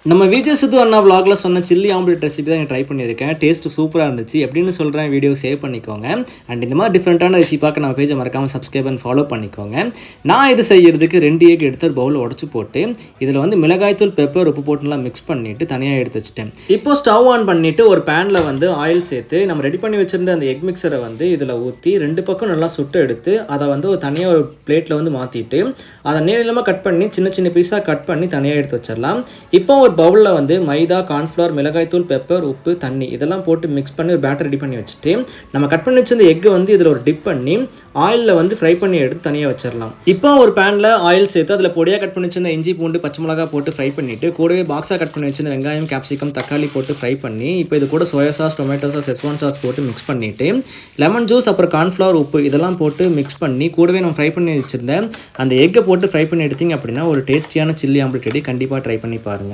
நம்ம விஜய் சித்து அண்ணா vlogல சொன்ன சில்லி ஆம்லெட் ரெசிபி தான் ட்ரை பண்ணியிருக்கேன். டேஸ்ட் சூப்பராக இருந்துச்சு. எப்படின்னு சொல்கிறேன், வீடியோ சேவ் பண்ணிக்கோங்க. அண்ட் இந்த மாதிரி டிஃப்ரெண்ட்டான ரெசிபி பார்க்க நம்ம பேஜை மறக்காமல் சப்ஸ்கிரைப் அண்ட் ஃபாலோ பண்ணிக்கோங்க. நான் இது செய்யறதுக்கு 2 எக் எடுத்து ஒரு பவுலில் உடச்சி போட்டு இதில் வந்து மிளகாய்த்தூள், பெப்பர், உப்பு போட்டுலாம் மிக்ஸ் பண்ணிவிட்டு தனியாக எடுத்து வச்சுட்டேன். இப்போ ஸ்டவ் ஆன் பண்ணிவிட்டு ஒரு பேனில் வந்து ஆயில் சேர்த்து நம்ம ரெடி பண்ணி வச்சுருந்த அந்த எக் மிக்சரை வந்து இதில் ஊற்றி 2 பக்கம் நல்லா சுட்டு எடுத்து அதை வந்து ஒரு தனியாக ஒரு பிளேட்டில் வந்து மாற்றிட்டு அதை நீளமாக கட் பண்ணி சின்ன சின்ன பீஸாக கட் பண்ணி தனியாக எடுத்து வச்சிடலாம். இப்போ ஒரு பவுலில் வந்து மைதா, கார்ன்ஃப்ளவர், மிளகாய்த்தூள், பெப்பர், உப்பு, தண்ணி இதெல்லாம் போட்டு மிக்ஸ் பண்ணி ஒரு பேட்டர் ரெடி பண்ணி வச்சுட்டு நம்ம கட் பண்ணி வச்சிருந்த எக்கை வந்து இதில் ஒரு டிப் பண்ணி ஆயிலில் வந்து ஃப்ரை பண்ணி எடுத்து தனியாக வச்சிடலாம். இப்போ ஒரு பேனில் ஆயில் சேர்த்து அதில் பொடியாக கட் பண்ணி வச்சிருந்த இஞ்சி, பூண்டு, பச்சை மிளகா போட்டு ஃப்ரை பண்ணிவிட்டு கூடவே பாக்ஸாக கட் பண்ணி வச்சிருந்த வெங்காயம், கேப்சிகம், தக்காளி போட்டு ஃப்ரை பண்ணி இப்போ இது கூட soya sauce, tomato sauce, schezwan sauce போட்டு மிக்ஸ் பண்ணிவிட்டு லெமன் ஜூஸ், அப்புறம் கார்ன்ஃப்ளவர், உப்பு இதெல்லாம் போட்டு மிக்ஸ் பண்ணி கூடவே நம்ம ஃப்ரை பண்ணி வச்சிருந்த அந்த எக்கை போட்டு ஃப்ரை பண்ணி எடுத்திங்க அப்படின்னா ஒரு டேஸ்டியான சில்லி ஆம்லெட் ரெடி. கண்டிப்பாக ட்ரை பண்ணி பாருங்கள்.